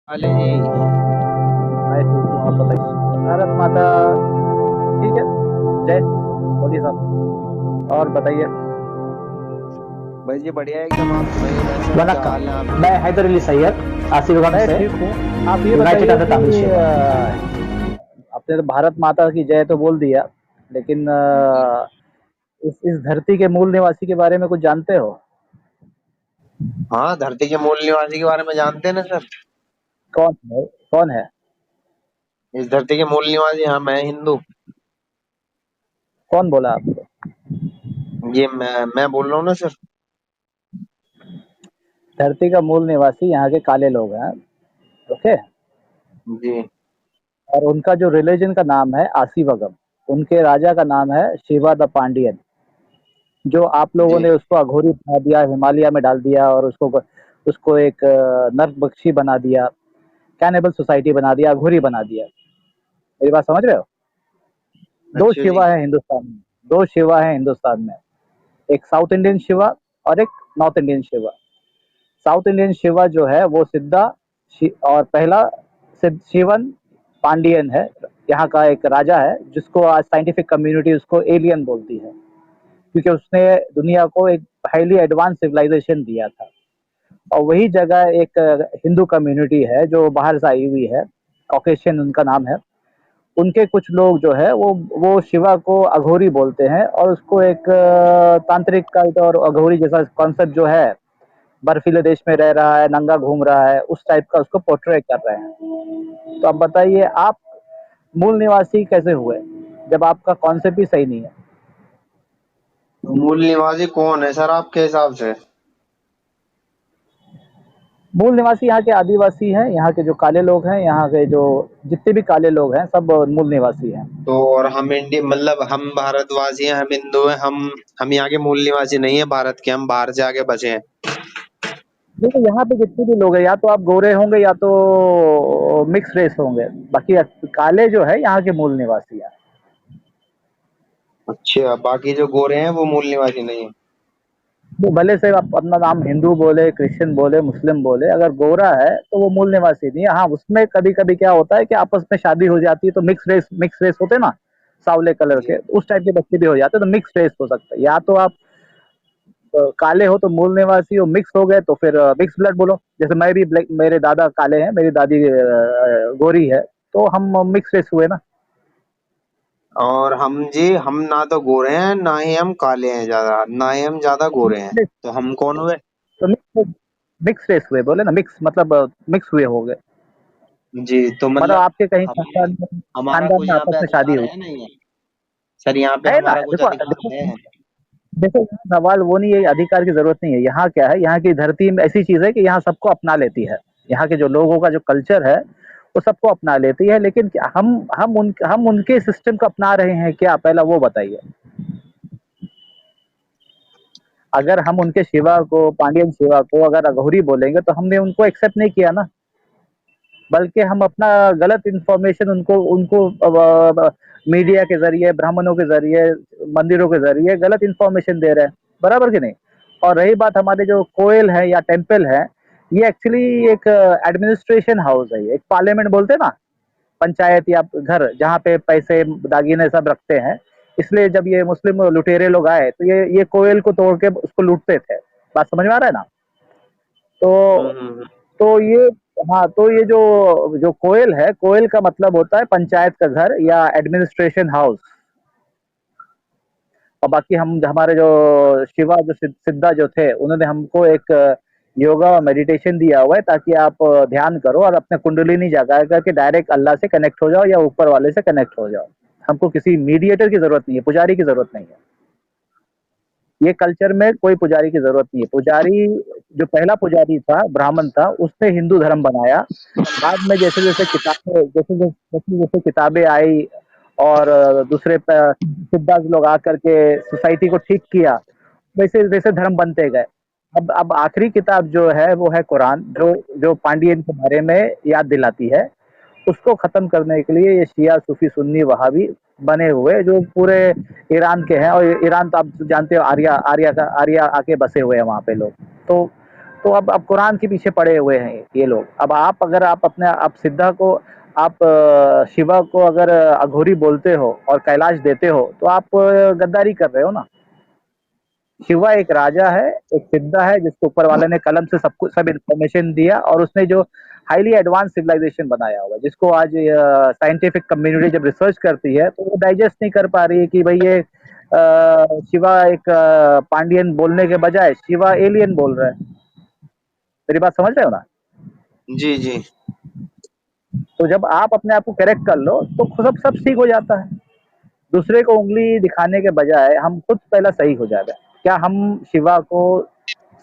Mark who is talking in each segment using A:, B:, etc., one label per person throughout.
A: वाले जी।
B: मैं ठीक हूँ, आप बताइए। भारत माता ठीक है। जय बोलिए साहब, और बताइए।
A: भाई जी बढ़िया एकदम। आप सुनाइए कैसे हो, क्या
C: वनक्कम।
A: हाल है आपके।
C: मैं हैदर अली सैयद आशीर्वाद
B: मैं
C: से
B: ठीक हूँ। आप ये
C: यूनाइटेड
B: बताइए
C: अंडर
B: कि
C: तमिल शेवा।
B: आपने तो भारत माता की जय तो बोल दिया, लेकिन
A: जी।
B: इस धरती के मूल निवासी के बारे में कुछ जानते हो?
A: हाँ, धरती के मूल निवासी के बारे में जानते हैं ना सर।
B: कौन है? कौन है?
A: इस धरती के मूल निवासी, हाँ मैं हिंदू।
B: कौन बोला आपको?
A: ये मैं बोल रहा हूँ ना सर।
B: धरती का मूल निवासी यहाँ के काले लोग हैं। ओके।
A: जी।
B: और उनका जो रिलीजन का नाम है आसीवगम। उनके राजा का नाम है शिवा द पांडियन। जो आप लोगों
A: जी।
B: ने उसको अघोरी बना दिया, हिमालय में डाल दिया, और उसको उसको एक नरभक्षी बना दिया, कैनिबल सोसाइटी बना दिया, अघोरी बना दिया। मेरी बात समझ रहे हो? दो
A: अच्छा जी।
B: शिवा है हिंदुस्तान में। दो शिवा है हिंदुस्तान में। एक साउथ इंडियन शिवा और एक north Indian Shiva. South Indian Shiva जो है वो सिद्धा और पहला शिवन पांडियन है। यहाँ का एक राजा है जिसको आज साइंटिफिक कम्युनिटी उसको एलियन बोलती है, क्योंकि उसने दुनिया को एक हाईली एडवांस सिविलाइजेशन दिया था। और वही जगह एक हिंदू कम्युनिटी है जो बाहर से आई हुई है, कॉकेशियन उनका नाम है। उनके कुछ लोग जो है वो शिवा को अघोरी बोलते हैं, और उसको एक तांत्रिक कल्ट और अघोरी जैसा कॉन्सेप्ट जो है, बर्फीले देश में रह रहा है, नंगा घूम रहा है, उस टाइप का उसको पोर्ट्रे कर रहे हैं। तो अब बताइए, आप मूल निवासी कैसे हुए जब आपका कॉन्सेप्ट ही सही नहीं है?
A: तो मूल निवासी कौन है सर आपके हिसाब से।
B: मूल निवासी यहाँ के आदिवासी हैं, यहाँ के जो काले लोग हैं, यहाँ के जो जितने भी काले लोग हैं सब मूल निवासी हैं।
A: तो और हम इंडिया मतलब हम भारतवासी हैं, हम हिंदू हैं, हम यहाँ के मूल निवासी नहीं है भारत के, हम बाहर से आके बसे हैं।
B: देखो, यहाँ पे जितने भी लोग हैं, या तो आप गोरे होंगे या तो मिक्स रेस होंगे, बाकी काले जो है यहाँ के मूल निवासी हैं।
A: अच्छा, बाकी जो गोरे हैं वो मूल निवासी नहीं है।
B: वो भले से आप अपना नाम हिंदू बोले, क्रिश्चियन बोले, मुस्लिम बोले, अगर गोरा है तो वो मूल निवासी नहीं है। हाँ, उसमें कभी कभी क्या होता है कि आपस में शादी हो जाती है, तो मिक्स रेस होते हैं ना, सावले कलर
A: जी।
B: के, तो उस टाइप के बच्चे भी हो जाते हैं, तो मिक्स रेस हो सकता है। या तो आप काले हो तो मूल निवासी हो, मिक्स हो गए तो फिर मिक्स ब्लड बोलो। जैसे मैं भी ब्लैक, मेरे दादा काले हैं, मेरी दादी गोरी है, तो हम मिक्स रेस हुए ना।
A: और हम ना तो गोरे हैं ना ही हम काले हैं ज्यादा, ना ही हम ज्यादा गोरे हैं। तो हम कौन हुए।
B: तो मिक्स रेस हुए बोले ना, मिक्स मतलब मिक्स हुए हो गए।
A: जी तो
B: मतलब
A: मतलब
B: आपके कहीं
A: हम हमारा
B: खानदान
A: कुछ
B: में
A: यहाँ
B: आपस
A: पे
B: में शादी
A: अधिकार
B: हुई
A: है नहीं है सर, यहाँ पे
B: है ना?
A: हमारा कुछ
B: देखो
A: अधिकार
B: देखो
A: है।
B: देखो, यहाँ सवाल वो नहीं है, अधिकार की जरूरत नहीं है। यहाँ क्या है, यहाँ की धरती में ऐसी चीज है कि यहाँ सबको अपना लेती है। यहाँ के जो लोगों का जो कल्चर है वो सबको अपना लेती है, लेकिन क्या हम उनके सिस्टम को अपना रहे हैं क्या, पहला वो बताइए। अगर हम उनके शिवा को, पांडियन शिवा को अगर अघोरी बोलेंगे तो हमने उनको एक्सेप्ट नहीं किया ना, बल्कि हम अपना गलत इंफॉर्मेशन उनको उनको मीडिया के जरिए, ब्राह्मणों के जरिए, मंदिरों के जरिए गलत इंफॉर्मेशन दे रहे हैं। बराबर कि नहीं? और रही बात हमारे जो कोयल है या टेम्पल है, ये एक्चुअली एक एडमिनिस्ट्रेशन हाउस है, एक पार्लियामेंट बोलते हैं ना, पंचायत या घर जहाँ पे पैसे दागीने सब रखते हैं। इसलिए जब ये मुस्लिम लुटेरे लोग आए तो ये कोयल को तोड़ के उसको लूटते थे। बात समझ में आ रहा है ना? तो
A: हम्म।
B: तो ये हाँ, तो ये जो जो कोयल है, कोयल का मतलब होता है पंचायत का घर या एडमिनिस्ट्रेशन हाउस। और बाकी हम हमारे जो शिवा जो सिद्धा जो थे, उन्होंने हमको एक योगा और मेडिटेशन दिया हुआ है, ताकि आप ध्यान करो और अपने कुंडलिनी जगा करके डायरेक्ट अल्लाह से कनेक्ट हो जाओ या ऊपर वाले से कनेक्ट हो जाओ। हमको किसी मीडिएटर की जरूरत नहीं है, पुजारी की जरूरत नहीं है। ये कल्चर में कोई पुजारी की जरूरत नहीं है। पुजारी, जो पहला पुजारी था, ब्राह्मण था, उसने हिंदू धर्म बनाया। बाद में जैसे जैसे किताबें आई, और दूसरे सिद्धार्थ लोग आकर के सोसाइटी को ठीक किया, वैसे वैसे धर्म बनते गए। अब आखिरी किताब जो है वो है कुरान, जो जो पांडियन के बारे में याद दिलाती है। उसको खत्म करने के लिए ये शिया, सूफी, सुन्नी, वहाबी बने हुए जो पूरे ईरान के हैं, और ईरान तो आप जानते हो, आर्या आर्या का आर्या आके बसे हुए हैं वहाँ पे लोग। तो तो अब कुरान के पीछे पड़े हुए हैं ये लोग। अब आप अगर आप अपने आप सिद्धा को आप शिवा को अगर अघोरी बोलते हो और कैलाश देते हो तो आप गद्दारी कर रहे हो ना। शिवा एक राजा है, एक सिद्धा है जिसको ऊपर वाले ने कलम से सब कुछ सब इन्फॉर्मेशन दिया और उसने जो हाईली एडवांस सिविलाइजेशन बनाया हुआ है जिसको आज साइंटिफिक कम्युनिटी जब रिसर्च करती है तो वो डाइजेस्ट नहीं कर पा रही है कि भाई ये शिवा एक पांडियन बोलने के बजाय शिवा एलियन बोल रहा है। मेरी बात समझ रहे हो ना।
A: जी जी।
B: तो जब आप अपने आप को करेक्ट कर लो तो सब ठीक हो जाता है। दूसरे को उंगली दिखाने के बजाय हम खुद पहला सही हो जाएगा। क्या हम शिवा को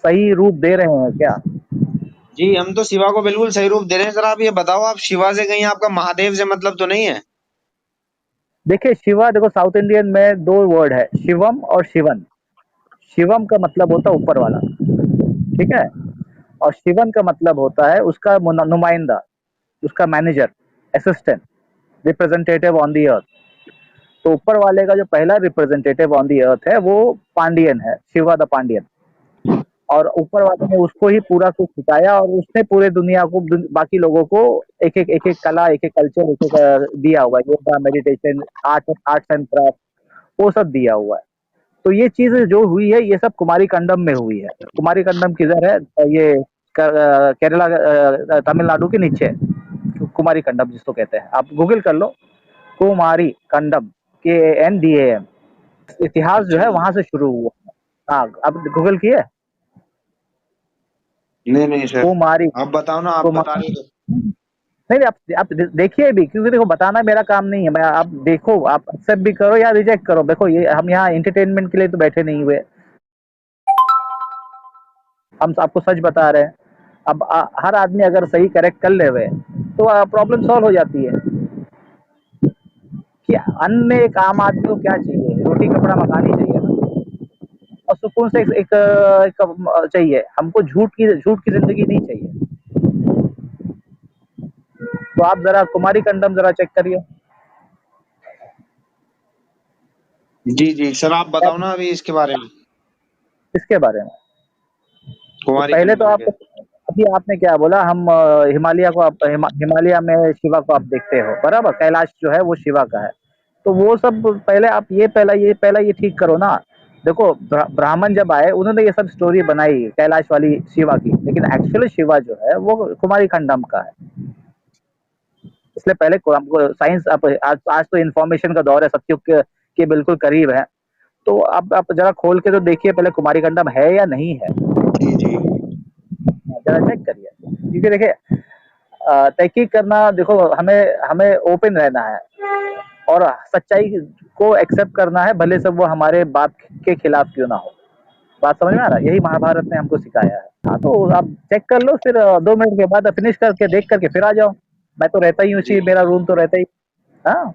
B: सही रूप दे रहे हैं क्या?
A: जी हम तो शिवा को बिल्कुल सही रूप दे रहे हैं। सर आप ये बताओ, आप शिवा से कहीं आपका महादेव से मतलब तो नहीं है?
B: देखिए शिवा, देखो साउथ इंडियन में दो वर्ड है, शिवम और शिवन। शिवम का मतलब होता है ऊपर वाला, ठीक है, और शिवन का मतलब होता है उसका नुमाइंदा, उसका manager, assistant, representative on the earth. तो ऊपर वाले का जो पहला रिप्रेजेंटेटिव ऑन दी अर्थ है वो पांडियन है, शिवा द पांडियन। और ऊपर वाले ने उसको ही पूरा कुछ सिखाया और उसने पूरे दुनिया को बाकी लोगों को एक एक कला, एक एक कल्चर, एक एक दिया हुआ है, yoga, meditation, arts and craft, वो सब दिया हुआ है। तो ये चीज जो हुई है ये सब कुमारी कंडम में हुई है। कुमारी कंडम किधर है? ये केरला, तमिलनाडु के नीचे कुमारी कंडम जिसको कहते हैं। आप गूगल कर लो, कुमारी कंडम, KANDAM। इतिहास जो
A: अच्छा
B: है
A: जी।
B: वहां से शुरू हुआ। हाँ, आप गूगल किए?
A: नहीं नहीं सर,
B: कुमारी,
A: आप बताओ ना, आप बता रहे
B: कुमारी,
A: हो तो।
B: नहीं नहीं, आप देखिए भी, क्योंकि देखो बताना मेरा काम नहीं है। मैं, आप देखो, आप एक्सेप्ट भी करो या रिजेक्ट करो। देखो ये हम यहाँ एंटरटेनमेंट के लिए तो बैठे नहीं हुए, हम आपको सच बता रहे हैं। अब हर आदमी अगर सही करेक्ट कर ले हुए तो प्रॉब्लम सॉल्व हो जाती है। कि अन्न में एक आम आदमी को क्या चाहिए? रोटी कपड़ा मकान ही चाहिए ना, और सुकून से एक चाहिए। हमको झूठ की जिंदगी नहीं चाहिए। तो आप जरा कुमारी कंडम जरा चेक करिए।
A: जी जी सर, आप बताओ ना अभी इसके बारे में,
B: इसके बारे में तो
A: कुमारी
B: पहले तो
A: खंडम
B: आप,
A: के।
B: अभी आपने क्या बोला, हम हिमालय को, आप हिमालय में शिवा को आप देखते हो, बराबर, कैलाश जो है वो शिवा का है। तो वो सब पहले आप ये ठीक करो ना। देखो ब्राह्मण जब आए उन्होंने ये सब स्टोरी बनाई कैलाश वाली शिवा की, लेकिन एक्चुअली शिवा जो है वो कुमारी खंडम का है। इसलिए पहले को हमको साइंस, आज तो इंफॉर्मेशन का दौर है, सत्युग के बिल्कुल करीब है। तो आप जरा खोल के तो देखिए पहले कुमारी खंडम है या नहीं है,
A: जी जी।
B: जरा चेक करिए। क्योंकि देखिए तहकीक करना, देखो हमें हमें ओपन रहना है और सच्चाई को एक्सेप्ट करना है, भले सब वो हमारे बाप के खिलाफ क्यों ना हो। बात समझ में आ रहा है? यही महाभारत ने हमको सिखाया है। हाँ, तो आप चेक कर लो, फिर 2 मिनट के बाद फिनिश करके देख करके फिर आ जाओ। मैं तो रहता ही हूँ
A: जी
B: इसी, मेरा रूम तो रहता ही। हाँ,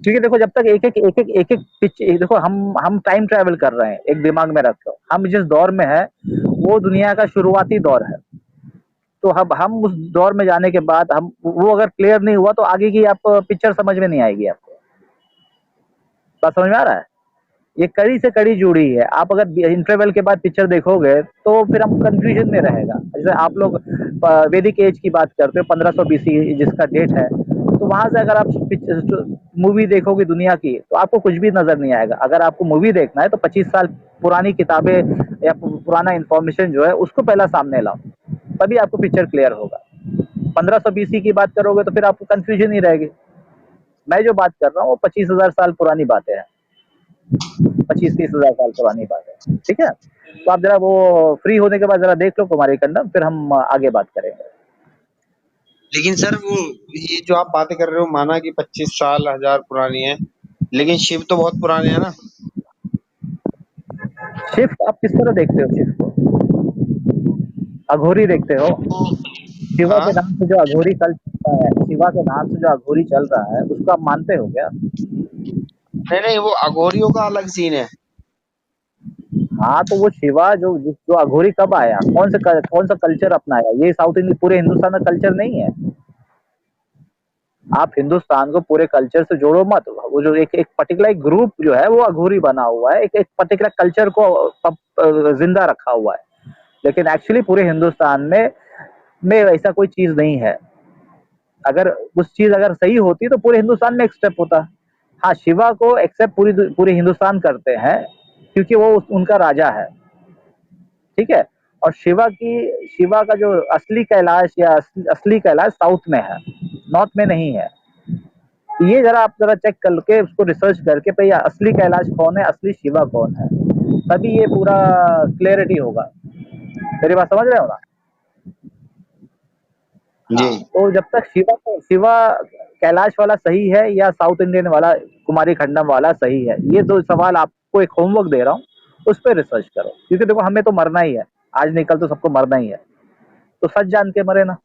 B: क्योंकि देखो जब तक एक एक पिच, देखो हम टाइम ट्रैवल कर रहे हैं, एक दिमाग में रखो, हम जिस दौर में है वो दुनिया का शुरुआती दौर है। तो अब हम उस दौर में जाने के बाद हम वो अगर क्लियर नहीं हुआ तो आगे की आप पिक्चर समझ में नहीं आएगी आपको। बात समझ में आ रहा है? ये कड़ी से कड़ी जुड़ी है। आप अगर इंटरवल के बाद पिक्चर देखोगे तो फिर हम कंफ्यूजन में रहेगा। जैसे आप लोग वैदिक एज की बात करते हो, 1500 BC जिसका डेट है, तो वहां से अगर आप मूवी देखोगे दुनिया की तो आपको कुछ भी नजर नहीं आएगा। अगर आपको मूवी देखना है तो 25 साल पुरानी किताबें या पुराना इंफॉर्मेशन जो है उसको पहला सामने लाओ, तभी आपको पिक्चर क्लियर होगा। 1500 BC की बात करोगे तो फिर आपको कंफ्यूजन ही रहेगी। मैं जो बात कर रहा हूँ वो 25,000 साल पुरानी बातें हैं, 25-30 हजार साल पुरानी बात है, ठीक है। तो आप जरा वो फ्री होने के बाद जरा देख लो कुमारी खंडम, फिर हम आगे बात करेंगे।
A: लेकिन सर वो, ये जो आप बातें कर रहे हो, माना कि 25 साल 1000 पुरानी है, लेकिन शिव तो बहुत पुराने हैं ना।
B: शिफ्ट आप किस तरह देखते हो? शिफ्ट को अघोरी देखते हो?
A: तो
B: शिवा के
A: हाँ,
B: नाम से जो अघोरी कल चलता है, शिवा के नाम से जो अघोरी चल रहा है उसको आप मानते हो क्या?
A: नहीं नहीं, वो अघोरियों का अलग सीन है।
B: हाँ, तो वो शिवा जो अघोरी कब आया, कौन सा कल्चर अपनाया? ये साउथ इंडिया पूरे हिंदुस्तान का कल्चर नहीं है। आप हिंदुस्तान को पूरे कल्चर से जोड़ो मत। वो जो एक पर्टिकुलर ग्रुप जो है वो अघोरी बना हुआ है, एक पर्टिकुलर कल्चर को जिंदा रखा हुआ है। लेकिन एक्चुअली पूरे हिंदुस्तान में ऐसा कोई चीज नहीं है। अगर उस चीज अगर सही होती तो पूरे हिंदुस्तान में एक्सेप्ट होता। हाँ, शिवा को एक्सेप्ट पूरे हिंदुस्तान करते हैं क्योंकि वो उनका राजा है, ठीक है। और शिवा का जो असली कैलाश या असली कैलाश साउथ में है, नॉर्थ में नहीं है। ये जरा आप जरा चेक करके उसको रिसर्च करके भाई असली कैलाश कौन है, असली शिवा कौन है, तभी ये पूरा क्लियरिटी होगा। मेरी बात समझ रहे हो ना? हाँ,
A: जी
B: तो जब तक शिवा कैलाश वाला सही है या साउथ इंडियन वाला कुमारी खंडम वाला सही है, ये दो सवाल आपको एक होमवर्क दे रहा हूँ, उस पर रिसर्च करो। क्योंकि देखो हमें तो मरना ही है, आज नहीं कल तो सबको मरना ही है, तो सच जान के मरे ना।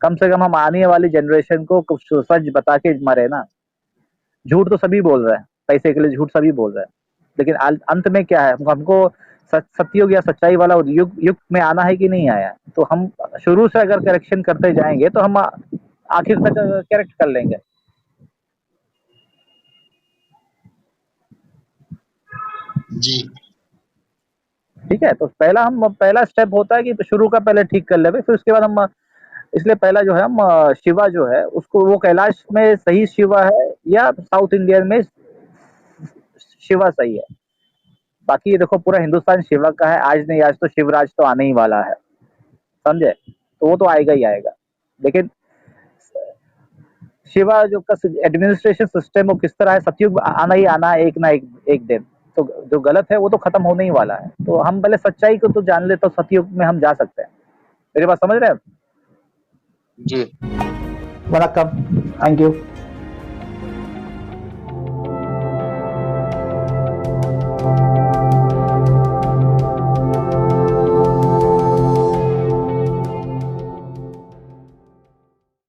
B: कम से कम हम आने वाली जनरेशन को कुछ सच बता के मरे ना। झूठ तो सभी बोल रहे हैं, पैसे के लिए झूठ सभी बोल रहे हैं, लेकिन अंत में क्या है, हमको सत्युग या सच्चाई वाला युग में आना है कि नहीं आया। तो हम शुरू से अगर करेक्शन करते जाएंगे तो हम आखिर तक करेक्ट कर लेंगे।
A: जी
B: ठीक है, तो पहला स्टेप होता है कि शुरू का पहले ठीक कर ले, फिर उसके बाद हम, इसलिए पहला जो है हम शिवा जो है उसको, वो कैलाश में सही शिवा है या साउथ इंडियन में शिवा सही है। बाकी ये देखो पूरा हिंदुस्तान शिवा का है, आज नहीं आज तो शिवराज तो आने ही वाला है, समझे? तो वो तो आएगा ही आएगा। लेकिन शिवा जो का एडमिनिस्ट्रेशन सिस्टम वो किस तरह है, सतयुग आना ही आना है, एक ना एक दिन। तो जो गलत है वो तो खत्म होने ही वाला है, तो हम पहले सच्चाई को तो जान ले तो सतयुग में हम जा सकते हैं। मेरी बात समझ रहे हैं?
A: जी
C: वनक्कम, थैंक यू।